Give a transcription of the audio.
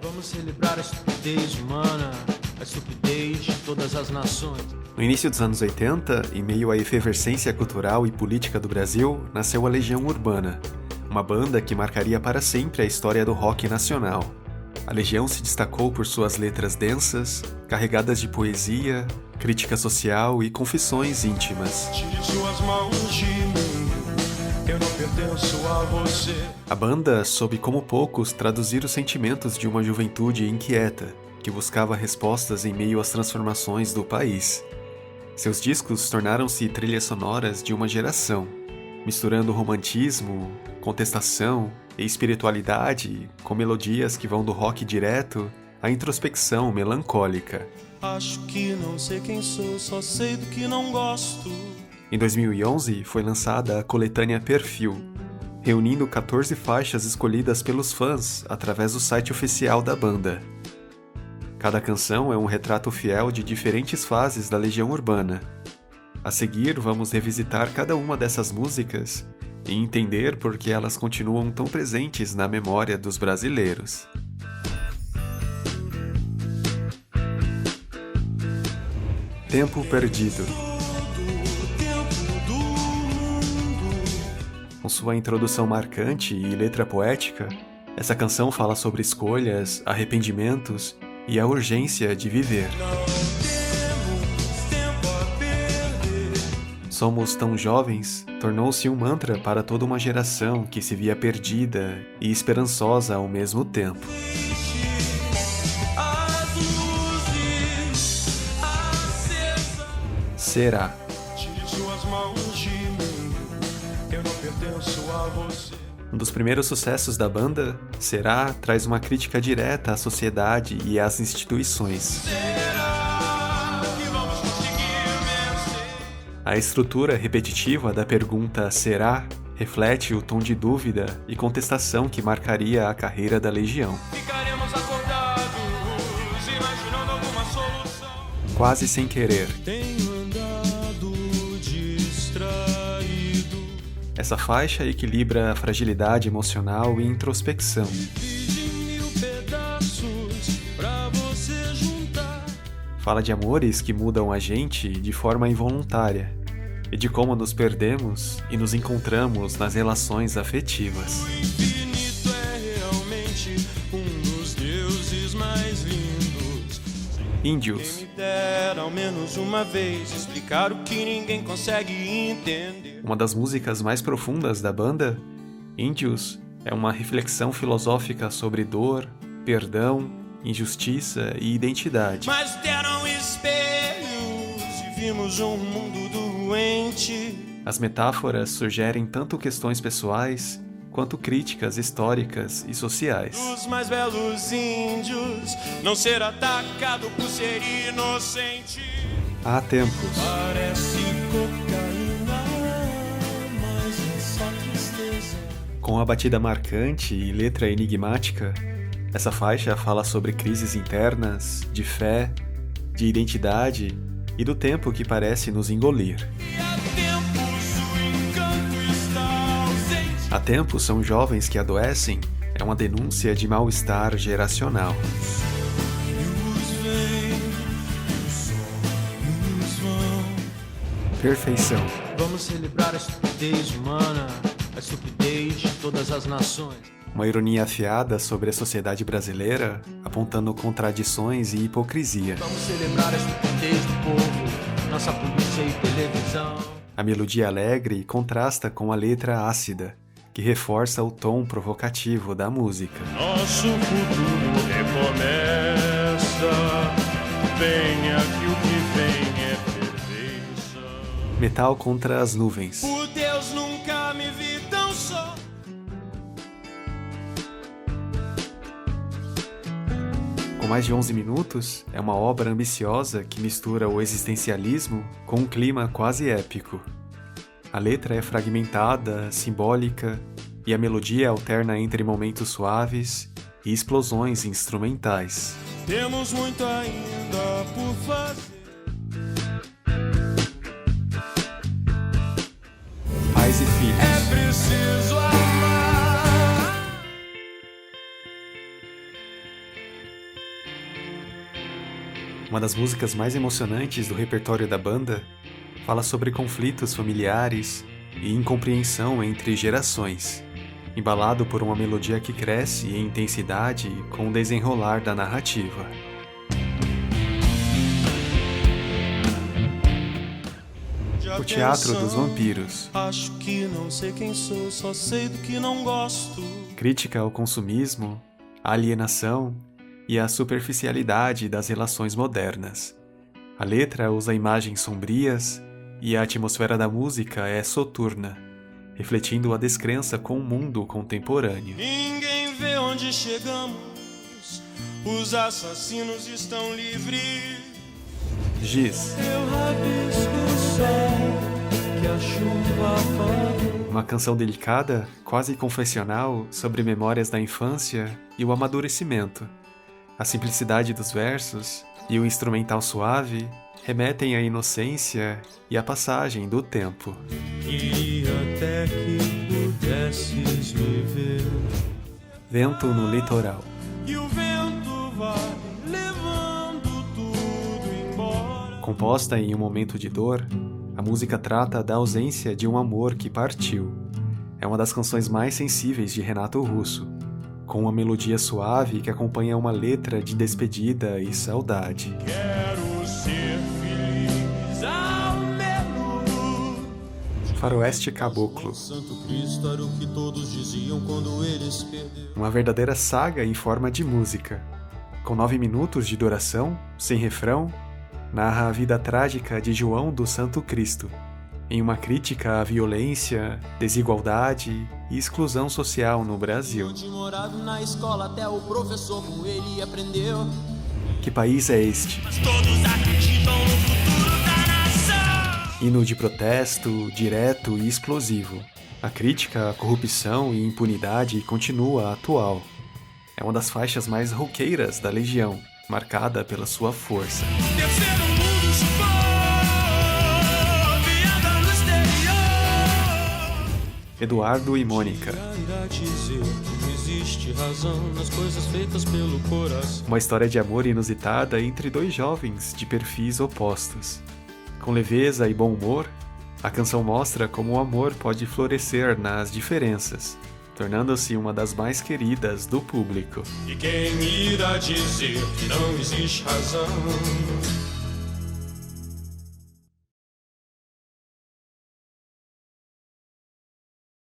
Vamos celebrar a estupidez humana, a estupidez de todas as nações. No início dos anos 80, em meio à efervescência cultural e política do Brasil, nasceu a Legião Urbana, uma banda que marcaria para sempre a história do rock nacional. A Legião se destacou por suas letras densas, carregadas de poesia, crítica social e confissões íntimas. Tire suas mãos de mim, eu não pertenço a você. A banda soube como poucos traduzir os sentimentos de uma juventude inquieta, que buscava respostas em meio às transformações do país. Seus discos tornaram-se trilhas sonoras de uma geração, misturando romantismo, contestação e espiritualidade com melodias que vão do rock direto à introspecção melancólica. Acho que não sei quem sou, só sei do que não gosto. Em 2011, foi lançada a coletânea Perfil, reunindo 14 faixas escolhidas pelos fãs através do site oficial da banda. Cada canção é um retrato fiel de diferentes fases da Legião Urbana. A seguir, vamos revisitar cada uma dessas músicas e entender por que elas continuam tão presentes na memória dos brasileiros. Tempo Perdido. Com sua introdução marcante e letra poética, essa canção fala sobre escolhas, arrependimentos e a urgência de viver. Somos tão jovens tornou-se um mantra para toda uma geração que se via perdida e esperançosa ao mesmo tempo. Será? Um dos primeiros sucessos da banda, Será, traz uma crítica direta à sociedade e às instituições. A estrutura repetitiva da pergunta será reflete o tom de dúvida e contestação que marcaria a carreira da Legião. Quase sem querer. Essa faixa equilibra a fragilidade emocional e introspecção. Fala de amores que mudam a gente de forma involuntária e de como nos perdemos e nos encontramos nas relações afetivas. O infinito é realmente um dos deuses mais lindos. Índios. Quem me dera ao menos uma vez explicar o que ninguém consegue entender. Uma das músicas mais profundas da banda, Índios é uma reflexão filosófica sobre dor, perdão, injustiça e identidade. Mas deram espelhos e vimos um mundo doente. As metáforas sugerem tanto questões pessoais quanto críticas históricas e sociais. Os mais belos índios, não ser atacado por ser inocente. Há tempos. Parece cocaína, mas é só tristeza. Com a batida marcante e letra enigmática, essa faixa fala sobre crises internas, de fé, de identidade e do tempo que parece nos engolir. E há tempos o encanto está ausente. Há tempos são jovens que adoecem, é uma denúncia de mal-estar geracional. Sonhos vêm, sonhos vão. Perfeição. Vamos celebrar a estupidez humana, a estupidez de todas as nações. Uma ironia afiada sobre a sociedade brasileira, apontando contradições e hipocrisia. Vamos celebrar a estupidez do povo, nossa polícia e televisão. A melodia alegre contrasta com a letra ácida, que reforça o tom provocativo da música. Nosso futuro recomeça, venha que o que vem é perfeição. Metal contra as nuvens. Por Deus, nunca me vi tão só. Com mais de 11 minutos, é uma obra ambiciosa que mistura o existencialismo com um clima quase épico. A letra é fragmentada, simbólica, e a melodia alterna entre momentos suaves e explosões instrumentais. Temos muito ainda por fazer. Pais e filhos. É preciso amar. Uma das músicas mais emocionantes do repertório da banda fala sobre conflitos familiares e incompreensão entre gerações, embalado por uma melodia que cresce em intensidade com o desenrolar da narrativa. O Teatro dos Vampiros. Acho que não sei quem sou, só sei do que não gosto. Crítica ao consumismo, à alienação e à superficialidade das relações modernas. A letra usa imagens sombrias e a atmosfera da música é soturna, refletindo a descrença com o mundo contemporâneo. Ninguém vê onde chegamos, os assassinos estão livres. Giz. Eu rabisco o sol que a chuva apagou. Uma canção delicada, quase confessional, sobre memórias da infância e o amadurecimento. A simplicidade dos versos e o instrumental suave remetem à inocência e à passagem do tempo. Queria até que pudesses me ver. Vento no litoral. E o vento vai levando tudo embora. Composta em um momento de dor, a música trata da ausência de um amor que partiu. É uma das canções mais sensíveis de Renato Russo, com uma melodia suave que acompanha uma letra de despedida e saudade. Quero ser feliz ao menos. Faroeste Caboclo. Santo Cristo era o que todos diziam quando eles perderam. Uma verdadeira saga em forma de música. Com 9 minutos de duração, sem refrão, narra a vida trágica de João do Santo Cristo, em uma crítica à violência, desigualdade e exclusão social no Brasil. Onde morava na escola até o professor com ele aprendeu. Que país é este? Mas todos acreditam no futuro da nação. Hino de protesto, direto e explosivo. A crítica à corrupção e impunidade continua atual. É uma das faixas mais roqueiras da Legião, marcada pela sua força. Terceiro mundo chupou, viada no exterior. Eduardo e Mônica. Irá dizer que não existe razão nas coisas feitas pelo coração. Uma história de amor inusitada entre dois jovens de perfis opostos. Com leveza e bom humor, a canção mostra como o amor pode florescer nas diferenças, tornando-se uma das mais queridas do público. E quem irá dizer que não existe razão